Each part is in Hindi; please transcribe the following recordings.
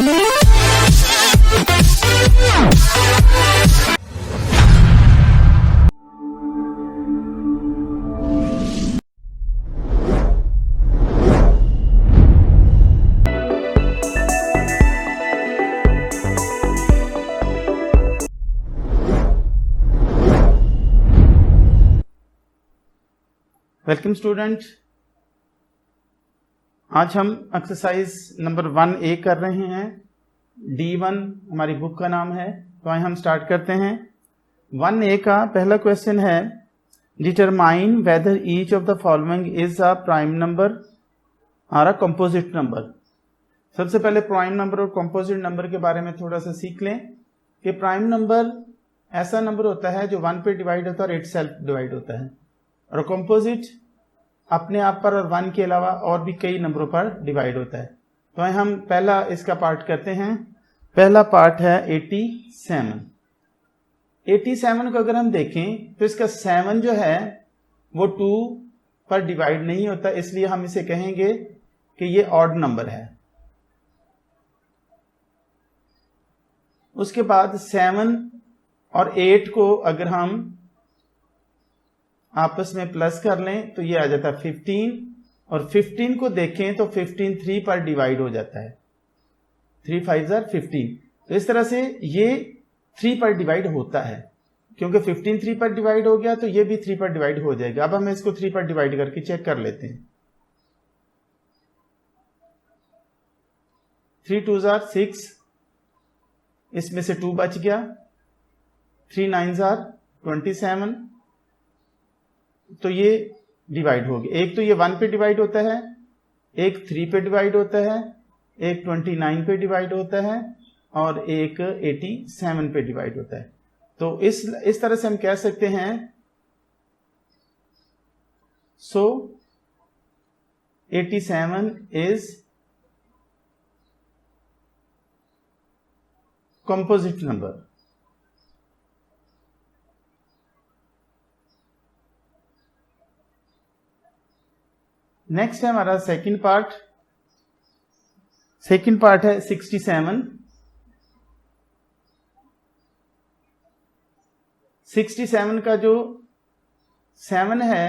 वेलकम स्टूडेंट, आज हम एक्सरसाइज नंबर 1A कर रहे हैं। D1 हमारी बुक का नाम है, तो आइए हम स्टार्ट करते हैं। 1A का पहला क्वेश्चन है, determine whether each of the following is a prime number और अ कंपोजिट नंबर। सबसे पहले प्राइम नंबर और कंपोजिट नंबर के बारे में थोड़ा सा सीख लें कि प्राइम नंबर ऐसा नंबर होता है जो 1 पे डिवाइड होता है और इट सेल्फ डिवाइड होता है, और कंपोजिट अपने आप पर और 1 के अलावा और भी कई नंबरों पर डिवाइड होता है। तो हम पहला इसका पार्ट करते हैं। पहला पार्ट है 87। 87 को अगर हम देखें तो इसका 7 जो है वो 2 पर डिवाइड नहीं होता, इसलिए हम इसे कहेंगे कि ये ऑड नंबर है। उसके बाद 7 और 8 को अगर हम आपस में प्लस कर लें तो ये आ जाता है 15, और 15 को देखें तो 15 3 पर डिवाइड हो जाता है। 3 5 15। तो इस तरह से ये 3 पर डिवाइड होता है, क्योंकि 15 3 पर डिवाइड हो गया तो ये भी 3 पर डिवाइड हो जाएगा। अब हम इसको 3 पर डिवाइड करके चेक कर लेते हैं। 3 2 6, इसमें से 2 बच गया। 3 9 27, तो ये डिवाइड हो गया। एक तो ये 1 पे डिवाइड होता है, एक 3 पे डिवाइड होता है, एक 29 पे डिवाइड होता है, और एक 87 पे डिवाइड होता है। तो इस तरह से हम कह सकते हैं, सो 87 इज कंपोजिट नंबर। नेक्स्ट है हमारा सेकंड पार्ट। सेकंड पार्ट है 67। 67 का जो 7 है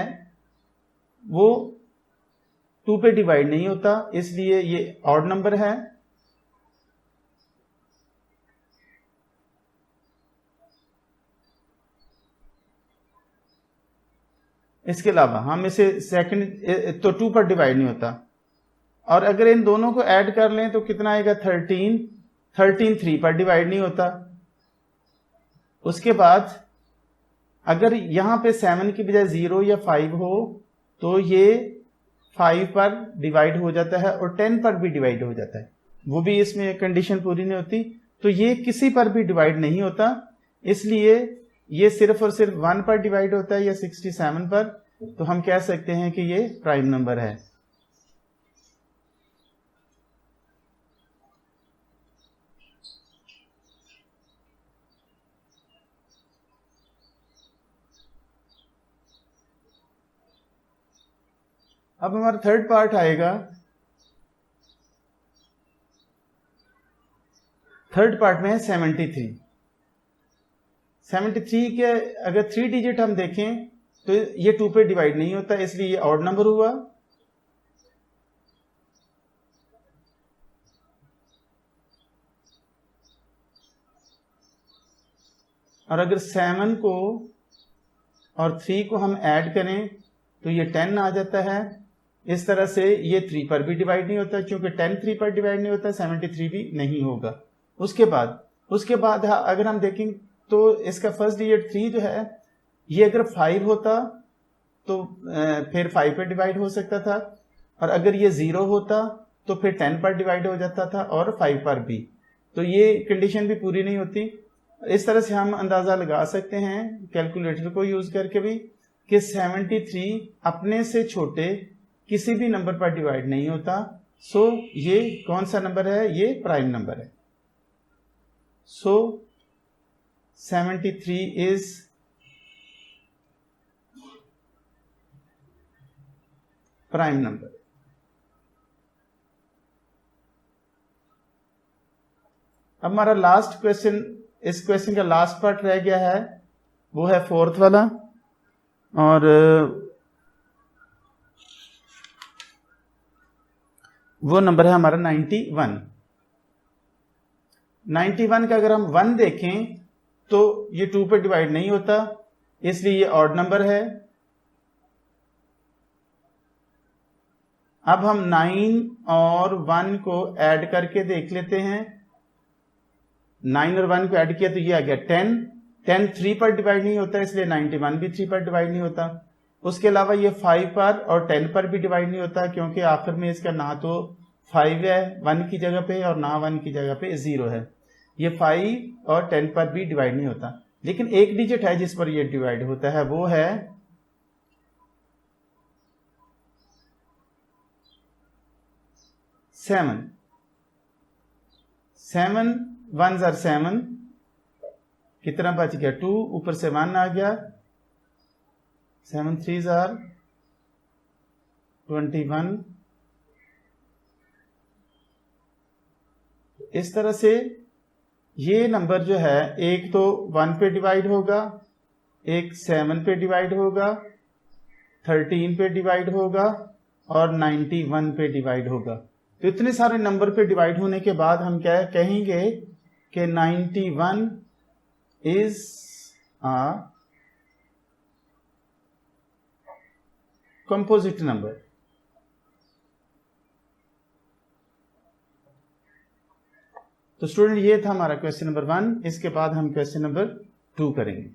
वो 2 पे डिवाइड नहीं होता, इसलिए ये ऑड नंबर है। इसके अलावा हम इसे सेकंड तो 2 पर डिवाइड नहीं होता, और अगर इन दोनों को ऐड कर लें तो कितना आएगा 13। 13 3 पर डिवाइड नहीं होता। उसके बाद अगर यहां पे 7 की बजाय 0 या 5 हो तो ये 5 पर डिवाइड हो जाता है और 10 पर भी डिवाइड हो जाता है, वो भी इसमें कंडीशन पूरी नहीं होती। तो ये किसी पर भी डिवाइड नहीं होता, इसलिए ये सिर्फ और सिर्फ 1 पर डिवाइड होता है या 67 पर। तो हम कह सकते हैं कि ये प्राइम नंबर है। अब हमारा थर्ड पार्ट आएगा। थर्ड पार्ट में है 73। 73 के अगर 3 डिजिट हम देखें तो ये 2 पे डिवाइड नहीं होता, इसलिए ये ऑड नंबर हुआ। और अगर 7 को और 3 को हम ऐड करें तो ये 10 आ जाता है। इस तरह से ये 3 पर भी डिवाइड नहीं होता, क्योंकि 10 3 पर डिवाइड नहीं होता, 73 भी नहीं होगा। उसके बाद अगर हम देखें तो इसका फर्स्ट डिजिट 3 जो है, ये अगर 5 होता तो फिर 5 पे डिवाइड हो सकता था, और अगर ये 0 होता तो फिर 10 पर डिवाइड हो जाता था और 5 पर भी। तो ये कंडीशन भी पूरी नहीं होती। इस तरह से हम अंदाजा लगा सकते हैं कैलकुलेटर को यूज करके भी कि 73 अपने से छोटे किसी भी नंबर पर डिवाइड नहीं होता। सो ये कौन सा नंबर है? ये प्राइम नंबर है। सो 73 इज प्राइम नंबर। अब हमारा लास्ट क्वेश्चन, इस क्वेश्चन का लास्ट पार्ट रह गया है, वो है फोर्थ वाला, और वो नंबर है हमारा 91। 91 का अगर हम 1 देखें तो ये 2 पे डिवाइड नहीं होता, इसलिए ये ऑड नंबर है। अब हम 9 और 1 को ऐड करके देख लेते हैं। 9 और 1 को ऐड किया तो ये आ गया 10। 10 3 पर डिवाइड नहीं होता, इसलिए 91 भी 3 पर डिवाइड नहीं होता। उसके अलावा ये 5 पर और 10 पर भी डिवाइड नहीं होता, क्योंकि आखिर में इसका ना तो 5 है 1 की जगह पे और ना 1 की जगह पे 0 है। ये 5 और 10 पर भी डिवाइड नहीं होता। लेकिन एक डिजिट है जिस पर ये डिवाइड होता है, वो है 7। 7 1s are 7, कितना बच गया 2, ऊपर से 1 आ गया, 7 3s are 21। इस तरह से ये नंबर जो है, एक तो 1 पे डिवाइड होगा, एक 7 पे डिवाइड होगा, 13 पे डिवाइड होगा और 91 पे डिवाइड होगा। तो इतने सारे नंबर पे डिवाइड होने के बाद हम क्या कहेंगे कि 91 इज अ कंपोजिट नंबर। तो स्टूडेंट, ये था हमारा क्वेश्चन नंबर 1। इसके बाद हम क्वेश्चन नंबर 2 करेंगे।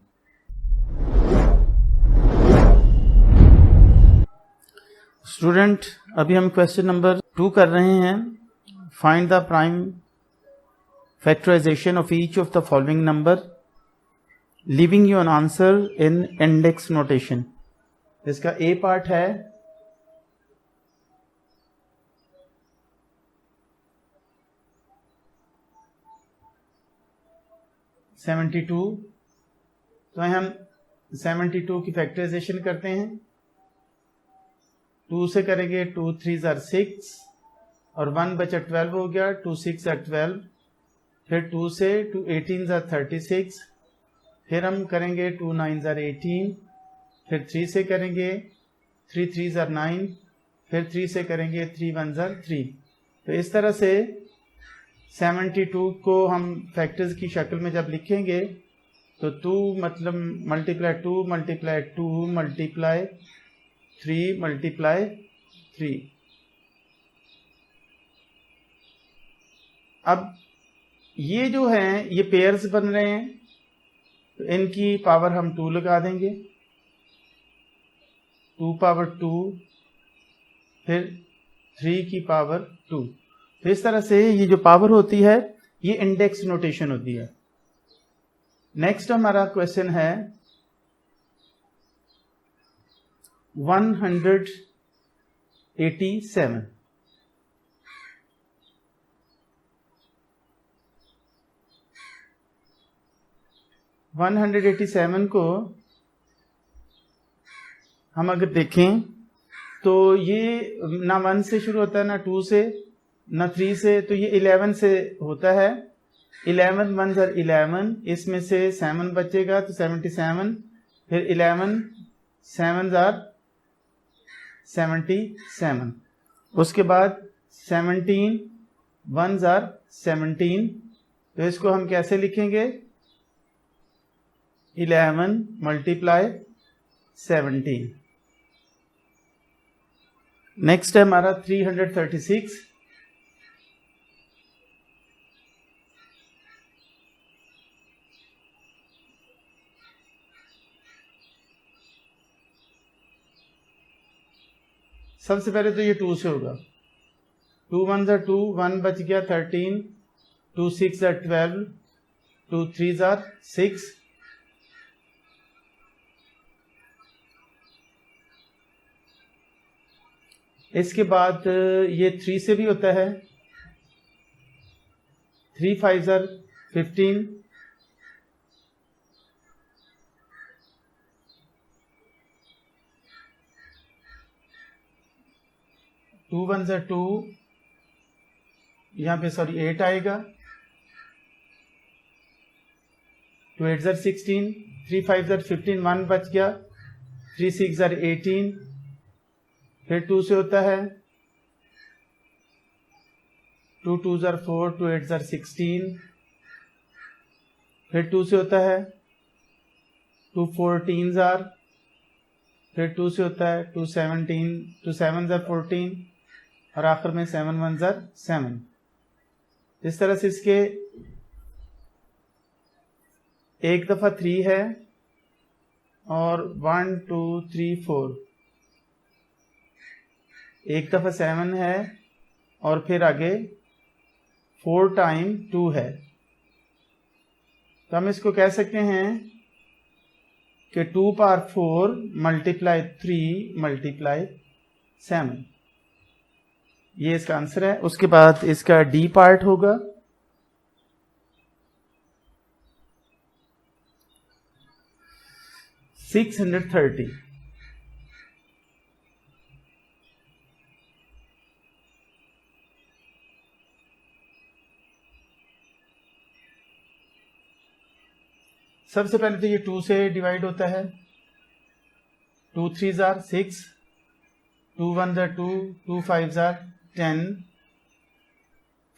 स्टूडेंट, अभी हम क्वेश्चन नंबर 2 कर रहे हैं। Find the prime factorisation of each of the following number, leaving your answer in index notation. इसका ए पार्ट है (72). तो हम 72 की फैक्टराइजेशन करते हैं। 2 से करेंगे, 2 3s are 6 और 1 बचा 12 हो गया, 2 6 are 12। फिर 2 से 2 18s are 36। फिर हम करेंगे 2 9s are 18। फिर 3 से करेंगे, 3 3s are 9। फिर 3 से करेंगे, 3 1s are 3। तो इस तरह से 72 को हम फैक्टर्स की शक्ल में जब लिखेंगे तो 2 मतलब मल्टीप्लाई 2 मल्टीप्लाई 2 मल्टीप्लाई 3 मल्टीप्लाई 3। अब ये जो हैं ये पेयर्स बन रहे हैं, तो इनकी पावर हम 2 लगा देंगे। 2 पावर 2, फिर 3 की पावर 2। तो इस तरह से ये जो पावर होती है ये इंडेक्स नोटेशन होती है। नेक्स्ट हमारा क्वेश्चन है 187। 187 को हम अगर देखें तो ये ना 1 से शुरू होता है, ना 2 से, ना 3 से, तो ये 11 से होता है। 11 1s are 11, इसमें से 7 बचेगा तो 77। फिर 11 7s are 77। उसके बाद 17 1s are 17। तो इसको हम कैसे लिखेंगे? 11 मल्टीप्लाई 17। नेक्स्ट है हमारा 336। सबसे पहले तो ये 2 से होगा। 2 1s are 2, 1 बच गया 13, 2 6s are 12, 2 3s are 6। इसके बाद ये 3 से भी होता है। 3 5s are 15, 2 1s are 2, यहाँ पे सॉरी 8 आएगा। 2 8 ज़र 16, 3 5 ज़र 15, 1 बच गया, 3 6 ज़र 18, फिर 2 से होता है 2 2 ज़र 4, 2 8 ज़र 16, फिर 2 से होता है 2 14 ज़र, फिर 2 से होता है 2 17, 2 7 ज़र 14 और आखिर में 7 1 ज़र 7। इस तरह से इसके एक दफ़ा 3 है और 1 2 3 4, एक दफ़ा 7 है और फिर आगे 4 टाइम 2 है। तो हम इसको कह सकते हैं कि 2 पावर 4 मल्टीप्लाई 3 मल्टीप्लाई 7, ये इसका आंसर है। उसके बाद इसका डी पार्ट होगा 630। सबसे पहले तो ये 2 से डिवाइड होता है, 2 3 ज़ार 6, 2 1 ज़ार 2, 2 5 ज़ार 10,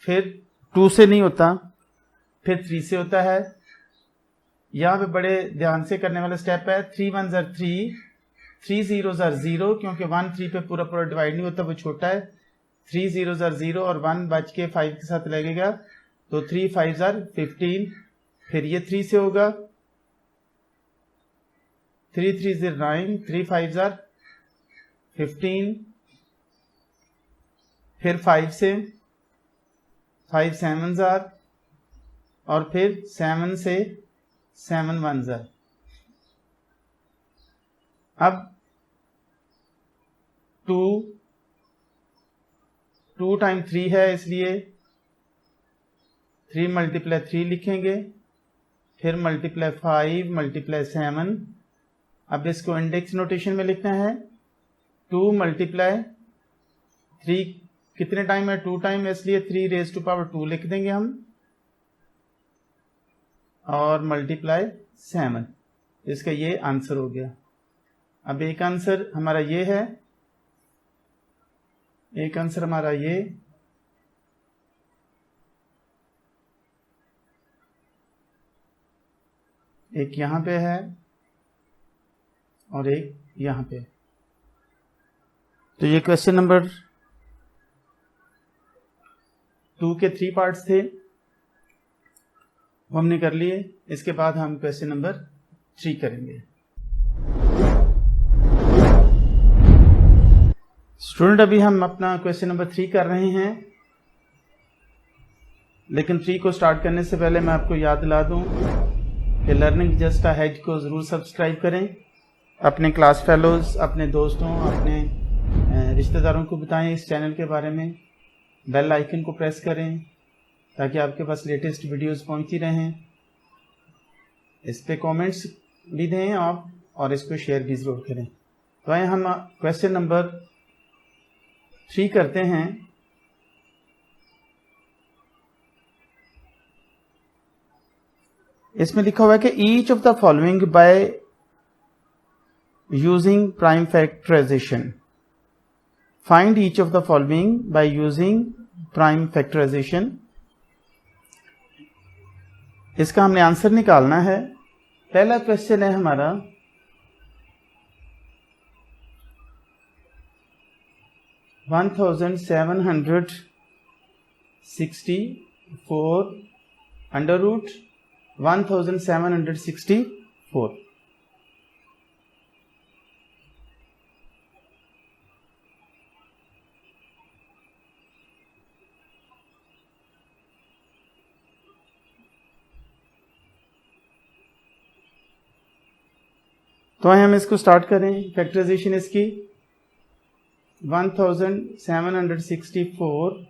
फिर 2 से नहीं होता, फिर 3 से होता है। यहाँ पे बड़े ध्यान से करने वाला स्टेप है, 3 1 ज़ार 3, 3 0 ज़ार 0, क्योंकि 1 3 पे पूरा पूरा डिवाइड नहीं होता, वो छोटा है। 3 0 ज़ार 0 और 1 बच के 5 के साथ लगेगा, तो 3 5 ज़ार 15, फिर ये 3 से होगा, 3 3 ज़ार 9, 3 5 ज़ार 15, फिर 5 से 5 7 ज़ार और फिर 7 से 7 1 ज़ार। अब 2 टाइम 3 है, इसलिए 3 मल्टीप्लाई 3 लिखेंगे, फिर मल्टीप्लाई 5 मल्टीप्लाई 7। अब इसको इंडेक्स नोटेशन में लिखना है, 2 मल्टीप्लाई 3 कितने टाइम है, 2 टाइम है, इसलिए 3 रेज़ टू पावर 2 लिख देंगे हम, और मल्टीप्लाई 7। इसका ये आंसर हो गया। अब एक आंसर हमारा ये है, एक आंसर हमारा ये, एक यहां पे है और एक यहां पे। तो ये क्वेश्चन नंबर 2 के 3 पार्ट्स थे, वो हमने कर लिए। इसके बाद हम क्वेश्चन नंबर 3 करेंगे। स्टूडेंट, अभी हम अपना क्वेश्चन नंबर 3 कर रहे हैं, लेकिन 3 को स्टार्ट करने से पहले मैं आपको याद दिला दूं कि लर्निंग जस्ट अहेड को ज़रूर सब्सक्राइब करें, अपने क्लास फेलोज़, अपने दोस्तों, अपने रिश्तेदारों को बताएं इस चैनल के बारे में, बेल आइकन को प्रेस करें ताकि आपके पास लेटेस्ट वीडियोस पहुंचती रहें। इस पे कमेंट्स भी दें आप, और इसको शेयर भी ज़रूर करें। तो आइए हम क्वेश्चन नंबर 3 करते हैं। इसमें लिखा हुआ है कि each of the following by using prime factorisation, find each of the following by using prime factorisation. इसका हमने आंसर निकालना है। पहला क्वेश्चन है हमारा, (1764) अंडर रूट 1764। तो आइए हम इसको स्टार्ट करें। फैक्टराइजेशन इसकी 1764,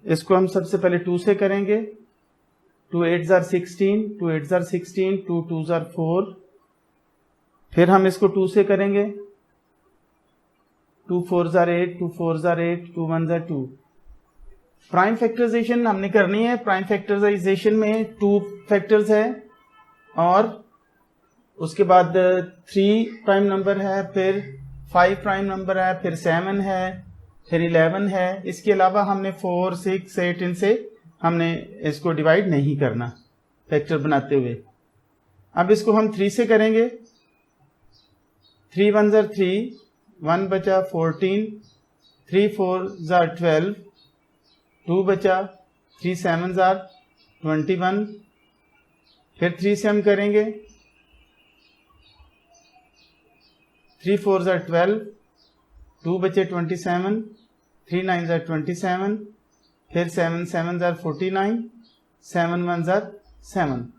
इसको हम सबसे पहले 2 से करेंगे। 2 8 ज़ार 16, 2 8 ज़ार 16, 2 2 ज़ार 4, फिर हम इसको 2 से करेंगे। 2 4 ज़ार 8, 2 4 ज़ार 8, 2 1 ज़ार 2। प्राइम फैक्टराइजेशन हमने करनी है। प्राइम फैक्टराइजेशन में 2 फैक्टर्स है, और उसके बाद 3 प्राइम नंबर है, फिर 5 प्राइम नंबर है, फिर 7 है, फिर 11 है। इसके अलावा हमने 4, 6, 8 इनसे हमने इसको डिवाइड नहीं करना फैक्टर बनाते हुए। अब इसको हम 3 से करेंगे। 3 1 ज़ार 3, 1 बचा 14, 3 4 ज़ार 12, 2 बचा, 3 7 ज़ार 21, फिर 3 से हम करेंगे, 3 4 ज़ार 12, 2 बचे 27, 3 9 ज़ार 27, फिर 7 7 ज़ार 49, 7 1 ज़ार 7।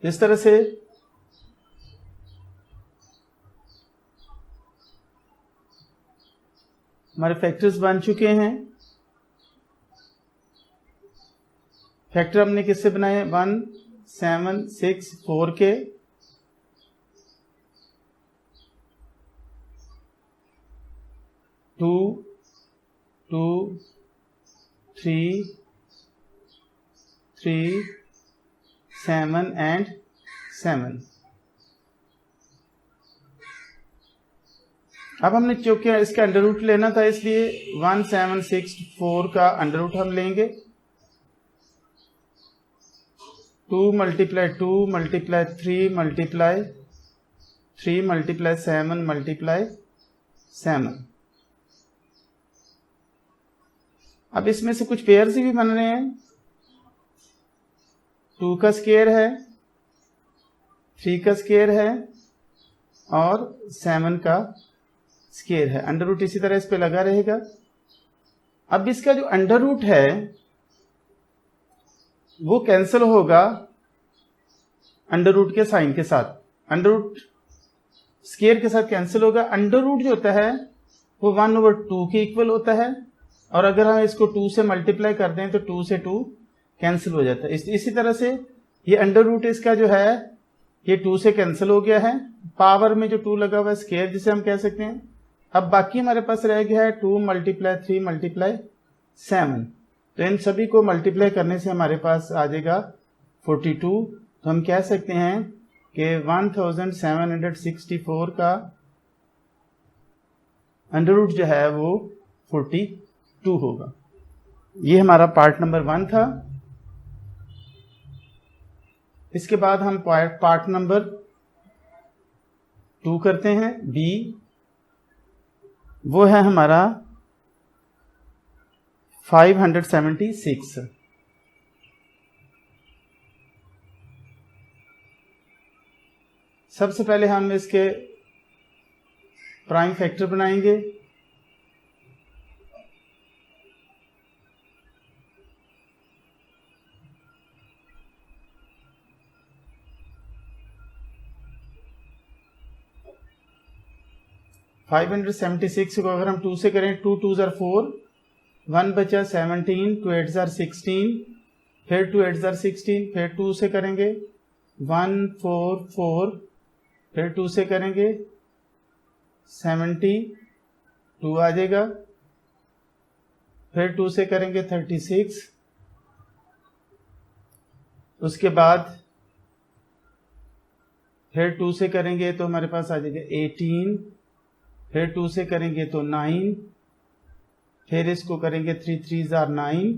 इस तरह से हमारे फैक्टर्स बन चुके हैं। फैक्टर हमने किससे बनाए? 1 7 6 4 के, 2 2 3 3 7 and 7। अब हमने चूंकि इसका अंडर रूट लेना था, इसलिए 1 7 6 4 का अंडर रूट हम लेंगे। 2 multiply 2 multiply 3 multiply 3 multiply 7 multiply 7। अब इसमें से कुछ पेयर्स भी बन रहे हैं। 2 का स्क्वायर है, 3 का स्क्वायर है और 7 का स्क्वायर है। अंडर रूट इसी तरह इस पे लगा रहेगा। अब इसका जो अंडर रूट है वो कैंसिल होगा अंडर रूट के साइन के साथ। अंडर रूट स्क्वायर के साथ कैंसिल होगा। अंडर रूट जो होता है वो 1/2 के इक्वल होता है, और अगर हम इसको 2 से मल्टीप्लाई कर दें तो 2 से 2 कैंसिल हो जाता है। इसी तरह से ये अंडर रूट इसका जो है ये 2 से कैंसिल हो गया है। पावर में जो 2 लगा हुआ है स्क्वायर जिसे हम कह सकते हैं। अब बाकी हमारे पास रह गया है 2 मल्टीप्लाई 3 मल्टीप्लाई 7। तो इन सभी को मल्टीप्लाई करने से हमारे पास आ जाएगा 42। तो हम कह सकते हैं कि 1764 का अंडर रूट जो है वो 42 होगा। ये हमारा पार्ट नंबर 1 था। इसके बाद हम पार्ट नंबर 2 करते हैं, बी। वो है हमारा 576। सबसे पहले हम इसके प्राइम फैक्टर बनाएंगे। फाइव 576 को अगर हम 2 से करें, 2 2 ज़ार 4, 1 बचा 17, 2 8 ज़ार 16, फिर 2 8 ज़ार 16, फिर 2 से करेंगे 1 4 4, फिर 2 से करेंगे 72 आ जाएगा, फिर 2 से करेंगे 36, उसके बाद फिर 2 से करेंगे तो हमारे पास आ जाएगा 18, फिर 2 से करेंगे तो 9, फिर इसको करेंगे 3 3 ज़ार 9,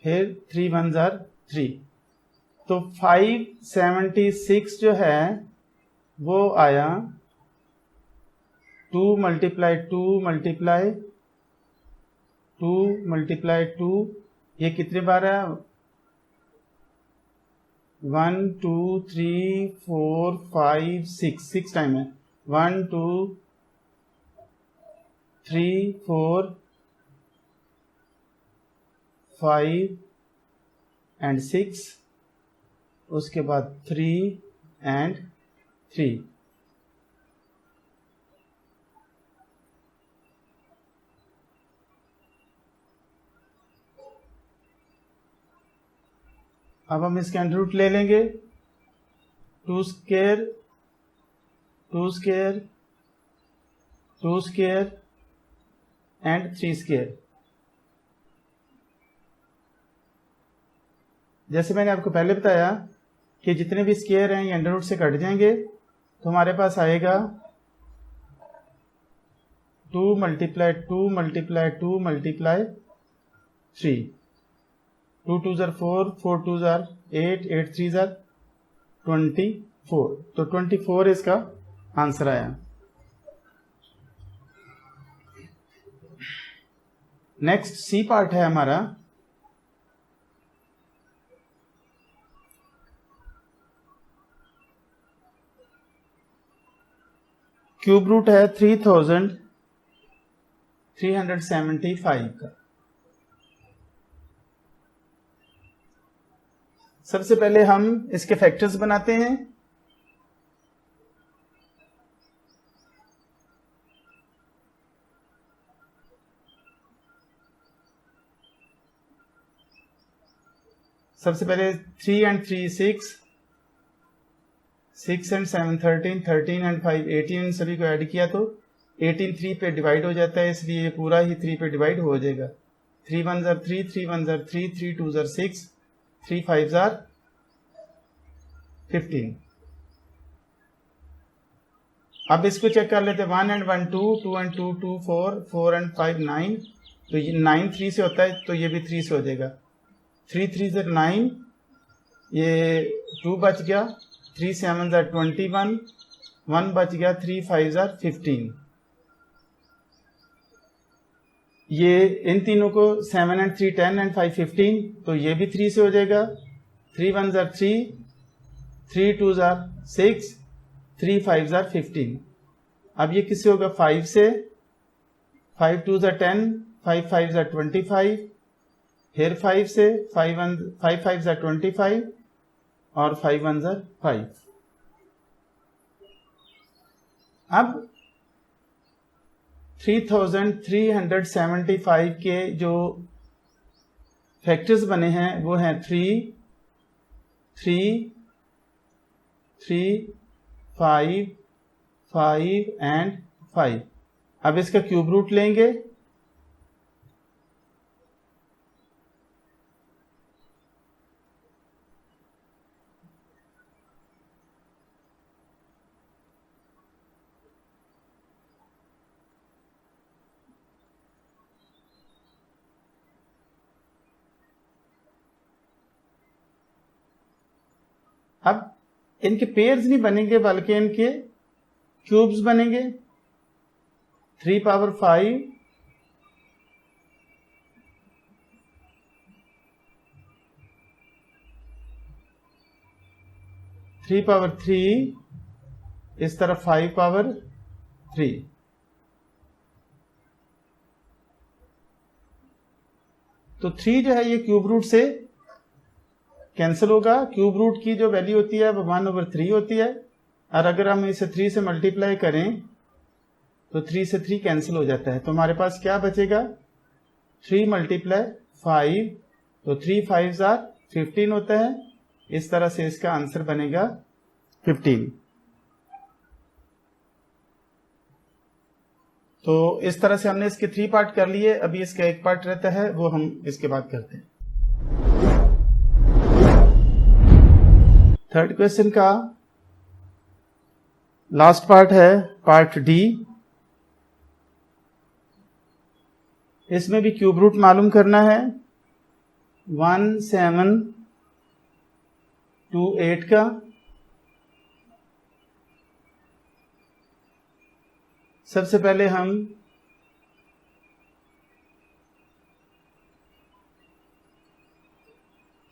फिर 3 1 ज़ार 3। तो 576 जो है वो आया 2 मल्टीप्लाई 2 मल्टीप्लाई 2 मल्टीप्लाई 2। ये कितने बार है? 1 2 3 4 5 6 टाइम है। 1 2 3 4 5 एंड 6, उसके बाद 3 एंड 3। अब हम इसके अंडर रूट ले लेंगे। 2 square 2 square 2 square and 3 square. जैसे मैंने आपको पहले बताया कि जितने भी स्क्वायर हैं ये अंडर रूट से कट जाएंगे, तो हमारे पास आएगा 2 मल्टीप्लाई 2 मल्टीप्लाई 2 मल्टीप्लाई 3, 2 2 ज़र 4, 4 2 ज़र 8, 8 3 ज़र 24, तो 24 इसका आंसर आया। नेक्स्ट सी पार्ट है हमारा। क्यूब रूट है 3375 का। सबसे पहले हम इसके फैक्टर्स बनाते हैं। सबसे पहले 3 and 3 6, 6 and 7 13, 13 and 5 18, सभी को ऐड किया तो 18 3 पे डिवाइड हो जाता है, इसलिए ये पूरा ही 3 पे डिवाइड हो जाएगा। 3 1 ज़र 3, 3 1 ज़र 3, 3 2 ज़र 6, 3 5 ज़र 15। अब इसको चेक कर लेते हैं। 1 and 1 2, 2 and 2 2 4, 4 and 5 9, तो ये 9 3 से होता है, तो ये भी 3 से हो जाएगा। 3 3 ज़र 9, ये 2 बच गया। 3 7 ज़र 21, 1 बच गया। 3 5 ज़र 15। ये इन तीनों को 7 and 3 10 and 5 15, तो ये भी 3 से हो जाएगा। 3 1 ज़र 3, 3 2 ज़र 6, 3 5 ज़र 15। अब ये किससे होगा? 5 से। 5 2 ज़र 10, 5 5 ज़र 25, फिर 5 से। 5 5 ज़र 25 और 5 1 ज़र 5। अब 3375 के जो फैक्टर्स बने हैं वो हैं 3 3 3 5 5 एंड 5। अब इसका क्यूब रूट लेंगे। अब इनके पेयर्स नहीं बनेंगे बल्कि इनके क्यूब्स बनेंगे। 3 पावर 5 3 पावर 3, इस तरफ 5 पावर 3। तो 3 जो है ये क्यूब रूट से कैंसिल होगा। क्यूब रूट की जो वैल्यू होती है वो 1/3 होती है, और अगर हम इसे 3 से मल्टीप्लाई करें तो 3 से 3 कैंसिल हो जाता है। तो हमारे पास क्या बचेगा? 3 मल्टीप्लाई 5, तो 3 5 ज़र 15 होता है। इस तरह से इसका आंसर बनेगा 15। तो इस तरह से हमने इसके 3 पार्ट कर लिए। अभी इसका एक पार्ट रहता है, वो हम इसके बाद करते हैं। थर्ड क्वेश्चन का लास्ट पार्ट है पार्ट डी। इसमें भी क्यूब रूट मालूम करना है 1728 का। सबसे पहले हम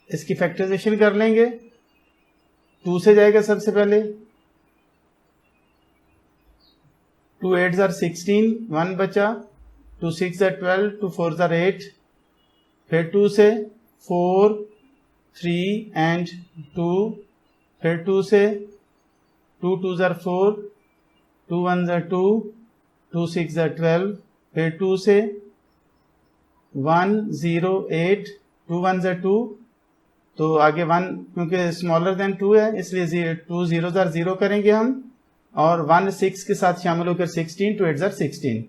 इसकी फैक्टराइजेशन कर लेंगे। 2 से जाएगा सबसे पहले। 2 8 ज़र 16, 1 बचा। 2 6 ज़र 12, 2 4 ज़र 8, फिर 2 से 4 3 एंड 2, फिर 2 से 2 2 ज़र 4, 2 1 ज़र 2, 2 6 ज़र 12, फिर 2 से 1 0 8, 2 1 ज़र 2, तो आगे 1 क्योंकि स्मॉलर देन 2 है इसलिए 2 0 ज़र 0 करेंगे हम, और 1 6 के साथ शामिल होकर 16, 2 8 ज़र 16,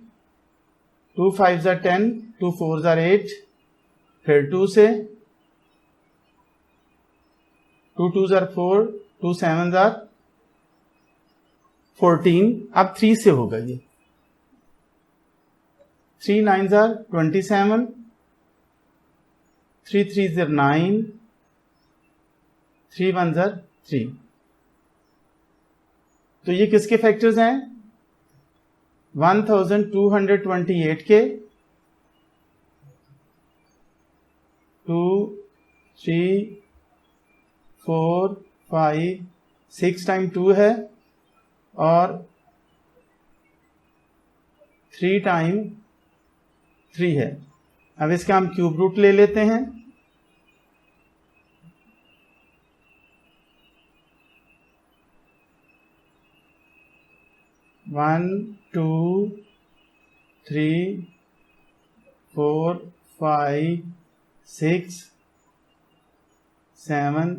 2 5 ज़र 10, 2 4 ज़र 8, फिर 2 से 2 2s are 4, 2 7s are 14. अब 3 से होगा ये. 3 9s are 27, 3 3s are 9, 3 1s are 3. तो ये किसके फैक्टर्स हैं? 1228 के 2 3 4 5 6 टाइम 2 है और 3 टाइम 3 है. अब इसका हम क्यूब रूट ले लेते हैं. वन 2 3 4 5 6 7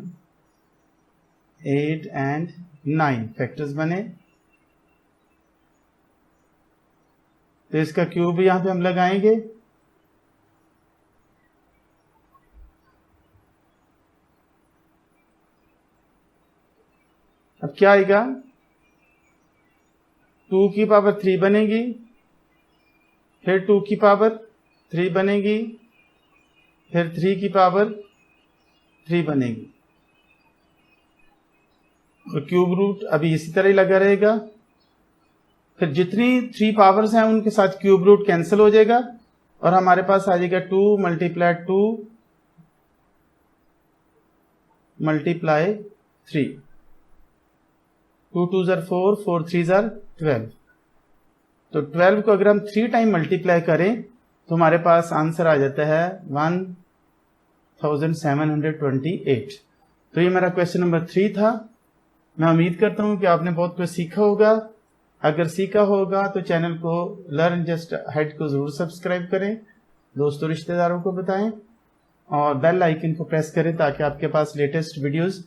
8 and 9 फैक्टर्स बने. तो इसका क्यूब यहां पे हम लगाएंगे. अब क्या आएगा? 2 की पावर 3 बनेगी, फिर 2 की पावर 3 बनेगी, फिर 3 की पावर 3 बनेगी. तो क्यूब रूट अभी इसी तरह ही लगा रहेगा. फिर जितनी 3 पावर्स हैं उनके साथ क्यूब रूट कैंसिल हो जाएगा और हमारे पास आ जाएगा 2 multiply 2 multiply 3. 2 2s are 4, 4 3s are 12. तो 12 को अगर हम 3 टाइम मल्टीप्लाई करें तो हमारे पास आंसर आ जाता है 1728. तो ये मेरा क्वेश्चन नंबर 3 था. मैं उम्मीद करता हूं कि आपने बहुत कुछ सीखा होगा. अगर सीखा होगा तो चैनल को लर्न जस्ट हेड को जरूर सब्सक्राइब करें, दोस्तों रिश्तेदारों को बताएं और बेल आइकन को प्रेस करें ताकि आपके पास लेटेस्ट वीडियोस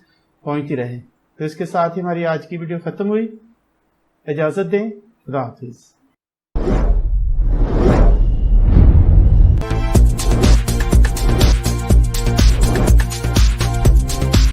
पहुंचती रहे. तो इसके साथ ही हमारी आज की वीडियो खत्म हुई. इजाजत दें. खुदा हाफिज.